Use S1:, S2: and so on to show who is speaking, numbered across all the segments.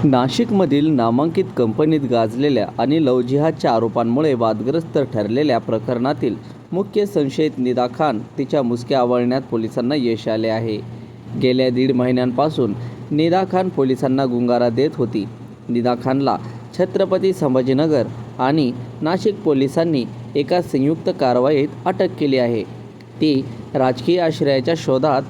S1: नाशिकमधील नामांकित कंपनीत गाजलेल्या आणि लव्ह जिहादच्या आरोपांमुळे वादग्रस्त ठरलेल्या प्रकरणातील मुख्य संशयित निदा खान तिच्या मुसक्या आवळण्यात पोलिसांना यश आले आहे. गेल्या 1.5 महिन्यांपासून निदा खान पोलिसांना गुंगारा देत होती. निदा खानला छत्रपती संभाजीनगर आणि नाशिक पोलिसांनी एका संयुक्त कारवाईत अटक केली आहे. ती राजकीय आश्रयाच्या शोधात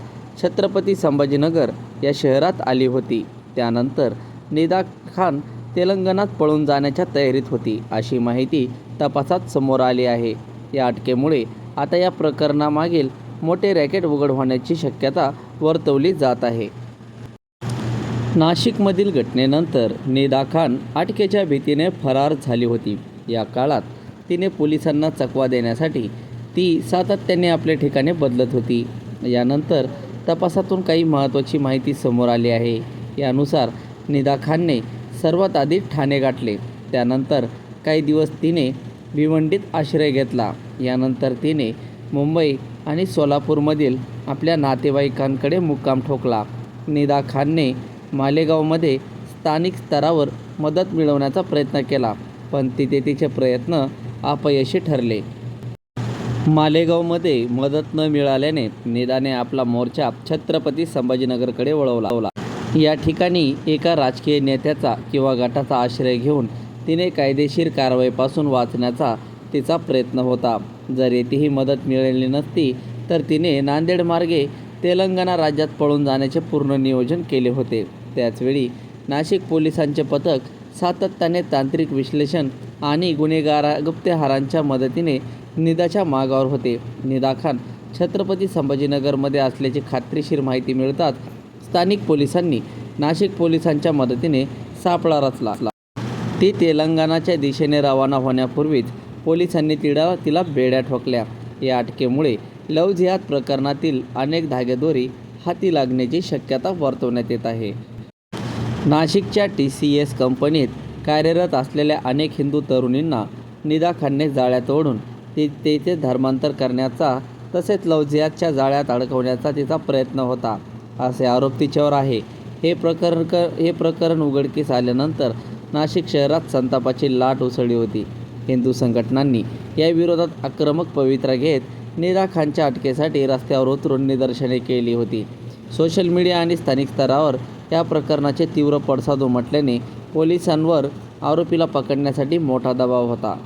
S1: छत्रपती संभाजीनगर या शहरात आली होती. त्यानंतर निदा खान तेलंगणात पळून जाण्याच्या तयारीत होती, अशी माहिती तपासात समोर आली आहे. या अटकेमुळे आता या प्रकरणामागील मोठे रॅकेट उघड होण्याची शक्यता वर्तवली जात आहे. नाशिकमधील घटनेनंतर निदा खान अटकेच्या भीतीने फरार झाली होती. या काळात तिने पोलिसांना चकवा देण्यासाठी ती सातत्याने आपले ठिकाणे बदलत होती. यानंतर तपासातून काही महत्त्वाची माहिती समोर आली आहे. यानुसार निदा खानने सर्वात आधी ठाणे गाठले. त्यानंतर काही दिवस तिने भिवंडीत आश्रय घेतला. यानंतर तिने मुंबई आणि सोलापूरमधील आपल्या नातेवाईकांकडे मुक्काम ठोकला. निदा खानने मालेगावमध्ये स्थानिक स्तरावर मदत मिळवण्याचा प्रयत्न केला, पण तिथे तिचे प्रयत्न अपयशी ठरले. मालेगावमध्ये मदत न मिळाल्याने निदाने आपला मोर्चा छत्रपती संभाजीनगरकडे वळवला. या ठिकाणी एका राजकीय नेत्याचा किंवा गटाचा आश्रय घेऊन तिने कायदेशीर कारवाईपासून वाचण्याचा तिचा प्रयत्न होता. जर येथेही मदत मिळाली नसती तर तिने नांदेड मार्गे तेलंगणा राज्यात पळून जाण्याचे पूर्ण नियोजन केले होते. त्याचवेळी नाशिक पोलिसांचे पथक सातत्याने तांत्रिक विश्लेषण आणि गुप्तहारांच्या मदतीने निदाच्या मागावर होते. निदा खान छत्रपती संभाजीनगरमध्ये असल्याची खात्रीशीर माहिती मिळताच स्थानिक पोलिसांनी नाशिक पोलिसांच्या मदतीने सापळा रचला. ती तेलंगणाच्या दिशेने रवाना होण्यापूर्वीच पोलिसांनी तिला बेड्या ठोकल्या. या अटकेमुळे लव्ह जिहाद प्रकरणातील अनेक धागेदोरी हाती लागण्याची शक्यता वर्तवण्यात येत आहे. नाशिकच्या TCS कंपनीत कार्यरत असलेल्या अनेक हिंदू तरुणींना निदा खानने जाळ्यात ओढून तेथे धर्मांतर करण्याचा तसेच लव्ह जिहादच्या जाळ्यात अडकवण्याचा तिचा प्रयत्न होता, असे आरोप तिच्यावर आहे. हे प्रकरण उघडकीस आल्यानंतर नाशिक शहरात संतापाची लाट उसळली होती. हिंदू संघटनांनी या विरोधात आक्रमक पवित्रा घेत निदा खानच्या अटकेसाठी रस्त्यावर उतरून निदर्शने केली होती. सोशल मीडिया आणि स्थानिक स्तरावर या प्रकरणाचे तीव्र पडसाद उमटल्याने पोलिसांवर आरोपीला पकडण्यासाठी मोठा दबाव होता.